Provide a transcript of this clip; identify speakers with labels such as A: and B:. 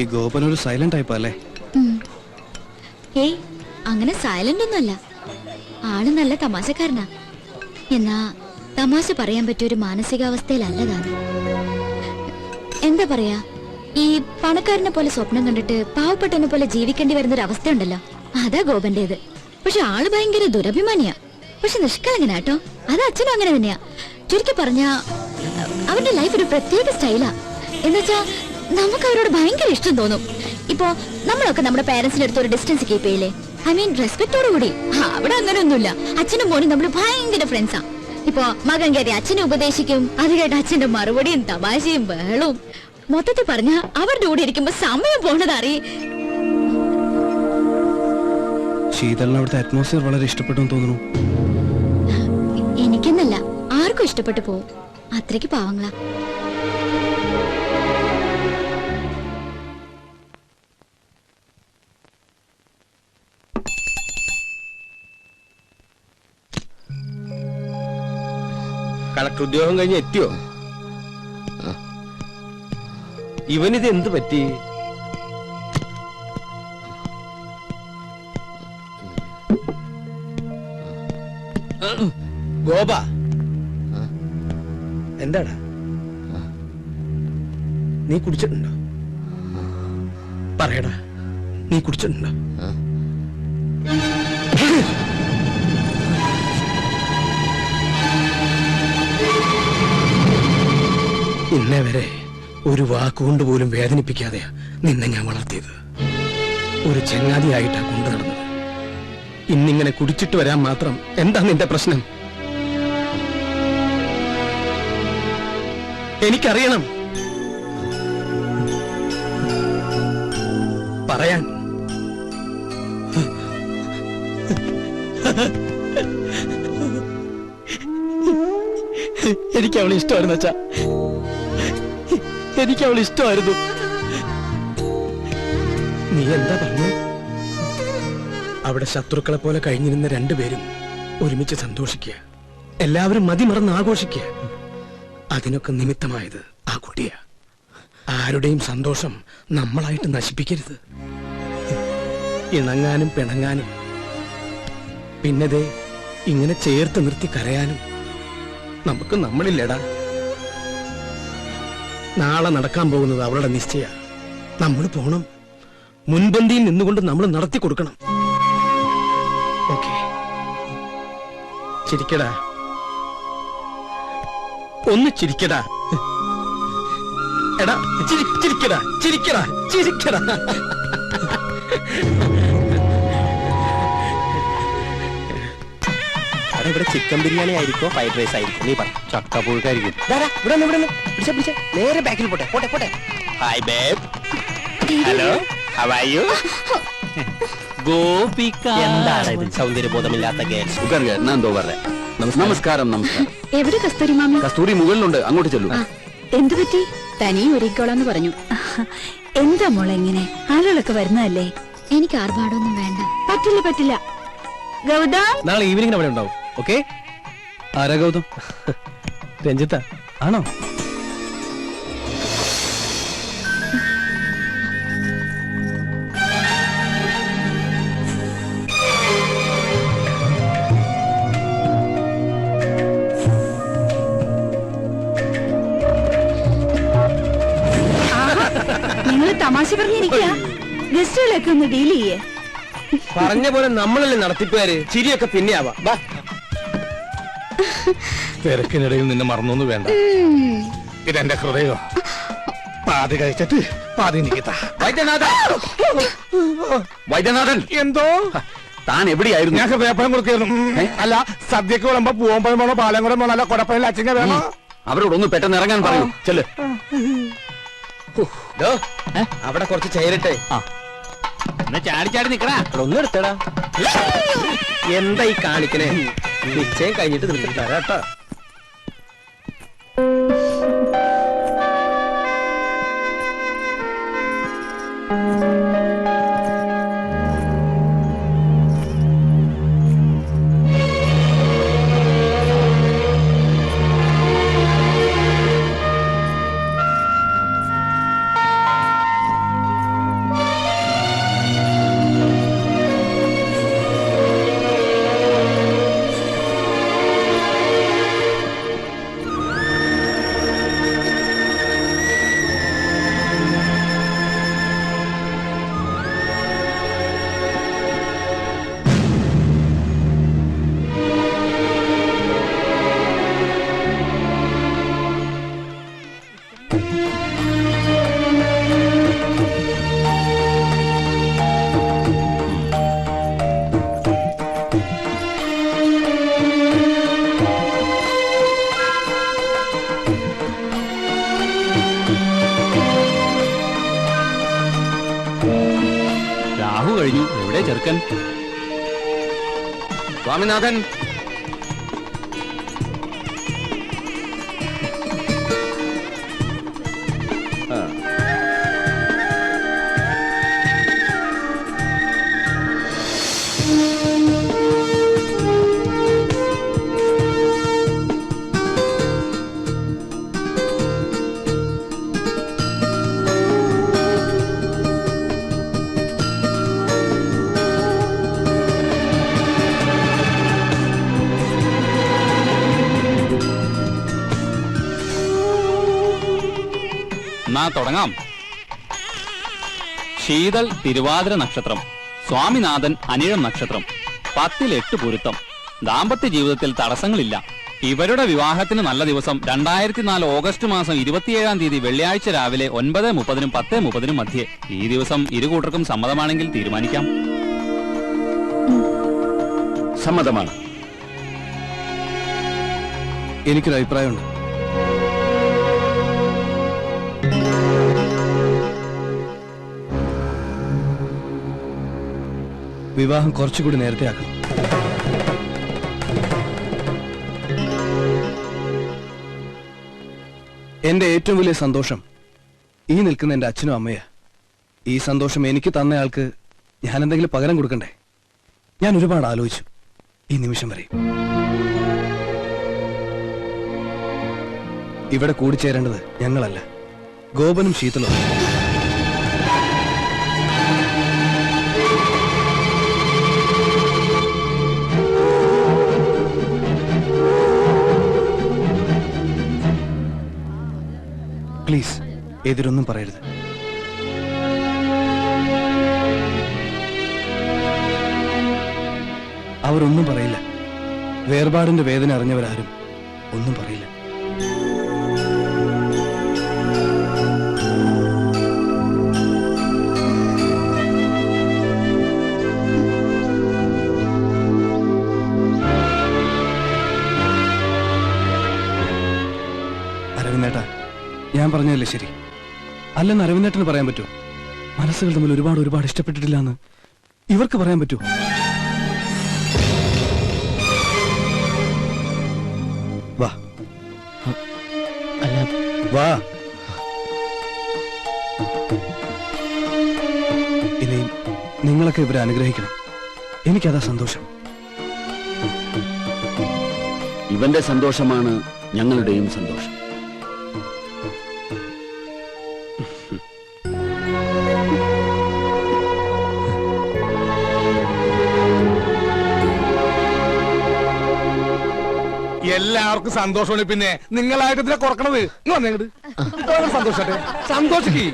A: ഈ ഗോപൻ ഒരു silent type അല്ലേ?
B: ഏയ് അങ്ങനെ സൈലന്റ് ഒന്നുമല്ല. ആള് നല്ല തമാശക്കാരനാ. എന്നാ തമാശ പറയാൻ പറ്റിയ ഒരു മാനസികാവസ്ഥയിലല്ല താൻ. എന്താ പറയാ, ഈ പണക്കാരനെ പോലെ സ്വപ്നം കണ്ടിട്ട് പാവപ്പെട്ടനെ പോലെ ജീവിക്കേണ്ടി വരുന്ന ഒരു അവസ്ഥയുണ്ടല്ലോ, അതാ ഗോപന്റേത്. പക്ഷെ ആള് ഭയങ്കര ദുരഭിമാനിയാ. പക്ഷെ നിഷ്കളങ്കനാട്ടോ. അത് അച്ഛനും അങ്ങനെ തന്നെയാ. ചുരുക്കി പറഞ്ഞ അവന്റെ ലൈഫ് ഒരു പ്രത്യേക സ്റ്റൈലാ. എന്നുവെച്ചാ നമുക്ക് അവരോട് ഭയങ്കര ഇഷ്ടം തോന്നും. ഇപ്പൊ നമ്മളൊക്കെ നമ്മുടെ പേരൻസിന്റെ അടുത്ത് ഒരു ഡിസ്റ്റൻസ് കീപ്പ് ചെയ്യില്ലേ? ഐ മീൻ റെസ്പെക്ടോട് കൂടി. അവിടെ അങ്ങനെ ഒന്നുമില്ല. അച്ഛനും മോനും നമ്മൾ ഭയങ്കര ഫ്രണ്ട്സാ. ഇപ്പൊ മകൻ കയറി അച്ഛനെ ഉപദേശിക്കും, അത് കേട്ട് അച്ഛന്റെ മറുപടിയും തമാശയും ബഹളവും. മൊത്തത്തിൽ പറഞ്ഞ അവരുടെ കൂടെ ഇരിക്കുമ്പോ സമയം പോണത് അറിയേ.
A: ശീതളിന് അവിടുത്തെ അറ്റ്മോസ്ഫിയർ വളരെ ഇഷ്ടപ്പെട്ടു തോന്നുന്നു.
B: എനിക്കെന്നല്ല, ആർക്കും ഇഷ്ടപ്പെട്ടു പോവും. അത്രയ്ക്ക് പാവങ്ങളാ.
C: കളക്ടർ ഉദ്യോഗം കഴിഞ്ഞ് എത്തിയോ? ഇവനിത് എന്ത് പറ്റി? ഗോപ, എന്താടാ നീ കുടിച്ചിട്ടുണ്ടോ? പറയടാ, നീ കുടിച്ചിട്ടുണ്ടോ? ഇന്നേ വരെ ഒരു വാക്കുകൊണ്ട് പോലും വേദനിപ്പിക്കാതെ നിന്നെ ഞാൻ വളർത്തിയത്. ഒരു ചങ്ങാതിയായിട്ടാ കൊണ്ടു നടന്നത്. ഇന്നിങ്ങനെ കുടിച്ചിട്ട് വരാൻ മാത്രം എന്താ നിന്റെ പ്രശ്നം? എനിക്കറിയണം. പറയാൻ. എനിക്ക് അവളെ ഇഷ്ടമായിരുന്നു അച്ഛാ. എനിക്ക് അവൾ ഇഷ്ടമായിരുന്നു. നീ എന്താ പറഞ്ഞു? അവിടെ ശത്രുക്കളെ പോലെ കഴിഞ്ഞിരുന്ന രണ്ടുപേരും ഒരുമിച്ച് സന്തോഷിക്കുക, എല്ലാവരും മതിമറന്ന് ആഘോഷിക്കുക. അതിനൊക്കെ നിമിത്തമായത് ആ കുട്ടിയാ. ആരുടെയും സന്തോഷം നമ്മളായിട്ട് നശിപ്പിക്കരുത്. ഇണങ്ങാനും പിണങ്ങാനും, പിന്നതേ ഇങ്ങനെ ചേർത്ത് നിർത്തി കരയാനും നമുക്ക് നമ്മളില്ലടാ. നാളെ നടക്കാൻ പോകുന്നത് അവളുടെ നിശ്ചയ. നമ്മൾ പോണം. മുൻപന്തിയിൽ നിന്നുകൊണ്ട് നമ്മൾ നടത്തി കൊടുക്കണം. ഓക്കെ, ചിരിക്കടാ, ഒന്ന് ചിരിക്കടാ. എടാ ചിരിക്കടാ, ചിരിക്കടാ, ചിരിക്കടാ. ഇവിടെ ചിക്കൻ ബിരിയാണി ആയിരിക്കോ ഫ്രൈഡ് റൈസ് ആയിരിക്കും? നീ പറ.
A: ചക്കപ്പുഴുക്കായിരിക്കും.
C: നേരെ ബാക്കിൽ പോട്ടെ പോട്ടെ പോട്ടെ. Hi babe. Hello, how are you? Gopika. എന്താണ് ഇത് സൗന്ദര്യബോധമില്ലാത്ത ഗേൾസ്?
D: നമസ്കാരം. നമസ്കാരം.
B: എവിടെ കസ്തൂരി മാമി?
D: കസ്തൂരി മുകളിലുണ്ട്, അങ്ങോട്ട് ചെല്ലൂ.
B: എന്തു പറ്റി? തനി ഒരുക്കോളാന്ന് പറഞ്ഞു.
E: എന്താ മോളെ ഇങ്ങനെ? ആളുകളൊക്കെ വരുന്നതല്ലേ?
B: എനിക്ക് ആർഭാടൊന്നും വേണ്ട.
E: പറ്റില്ല പറ്റില്ല. ഗൗതം,
C: നാളെ ഈവനിങ് അവിടെ ഉണ്ടാവും. ഓക്കെ?
A: ആരാ ഗൗതം?
C: രഞ്ജിത്ത ആണോ?
E: നിങ്ങൾ തമാശ പറഞ്ഞിരിക്കുക. ഗസ്റ്റുകളൊക്കെ ഒന്ന് ഡീൽ ചെയ്യേ.
C: പറഞ്ഞ പോലെ നമ്മളല്ലേ നടത്തിപ്പുകാര്. ചിരിയൊക്കെ പിന്നെ ആവാം.
D: തിരക്കിനിടയിൽ നിന്നെ മറന്നൊന്നു വേണ്ട. ഇതെന്റെ ഹൃദയോ. പാതി കഴിച്ചിട്ട് പാതി നിൽക്കത്ത. വൈദ്യനാഥൻ,
C: എന്തോ
D: താൻ എവിടെയായിരുന്നു?
F: ഞാൻ ഹൃദയപ്പഴം കൊടുക്കായിരുന്നു. അല്ല, സദ്യക്ക് വിളമ്പോ പൂവമ്പഴം വേണോ പാലങ്കുളം വേണോ അല്ല കൊടപ്പഴം അച്ചിങ്ങ വേണോ?
D: അവരോടൊന്ന് പെട്ടെന്ന് ഇറങ്ങാൻ പറയൂ. ചെല്ല്.
C: അവിടെ കുറച്ച് ചേരട്ടെ.
D: ചാടി ചാടി നിക്കടാ.
C: ഒന്നും എടുത്തടാ. എന്താ ഈ കാണിക്കണേ? നിശ്ചയം കഴിഞ്ഞിട്ട് നിർത്തി തരാട്ടോ.
D: ചിക്കൻ. സ്വാമിനാഥൻ, എന്നാ തുടങ്ങാം. ശീതൾ തിരുവാതിര നക്ഷത്രം, സ്വാമിനാഥൻ അനിഴം നക്ഷത്രം, 10 8 പൊരുത്തം. ദാമ്പത്യ ജീവിതത്തിൽ തടസ്സങ്ങളില്ല. ഇവരുടെ വിവാഹത്തിന് നല്ല ദിവസം 2004 ഓഗസ്റ്റ് മാസം 27-ാം തീയതി വെള്ളിയാഴ്ച രാവിലെ 9:30-നും 10:30-നും മധ്യേ. ഈ ദിവസം ഇരുകൂട്ടർക്കും സമ്മതമാണെങ്കിൽ തീരുമാനിക്കാം. സമ്മതമാണ്.
A: എനിക്കൊരു അഭിപ്രായമുണ്ട്. വിവാഹം കുറച്ചുകൂടി നേരത്തെ ആക്കണം. എന്റെ ഏറ്റവും വലിയ സന്തോഷം ഈ നിൽക്കുന്ന എന്റെ അച്ഛനും അമ്മയാ. ഈ സന്തോഷം എനിക്ക് തന്നയാൾക്ക് ഞാൻ എന്തെങ്കിലും പകരം കൊടുക്കണ്ടേ? ഞാൻ ഒരുപാട് ആലോചിച്ചു ഈ നിമിഷം വരെ. ഇവിടെ കൂടിച്ചേരേണ്ടത് ഞങ്ങളല്ല, ഗോപനും ശീതളും. പ്ലീസ് എതിരൊന്നും പറയരുത്. അവരൊന്നും പറയില്ല. വേർപാടിന്റെ വേദന അറിഞ്ഞവരാരും ഒന്നും പറയില്ല. അരവിന്ദേട്ടാ, ഞാൻ പറഞ്ഞതല്ലേ ശരി? അല്ലെന്ന് അരവിന്ദേട്ടന് പറയാൻ പറ്റുമോ? മനസ്സുകൾ തമ്മിൽ ഒരുപാട് ഇഷ്ടപ്പെട്ടിട്ടില്ല എന്ന് ഇവർക്ക് പറയാൻ പറ്റുമോ? വാ വാ. ഇനിയും നിങ്ങളൊക്കെ ഇവരെ അനുഗ്രഹിക്കണം. എനിക്കതാ സന്തോഷം.
D: ഇവന്റെ സന്തോഷമാണ് ഞങ്ങളുടെയും സന്തോഷം.
F: എല്ലാവർക്കും സന്തോഷമാണ്. പിന്നെ നിങ്ങളായിട്ട് ഇതിനെ കുറക്കണത്. സന്തോഷട്ടെ, സന്തോഷിക്കേ.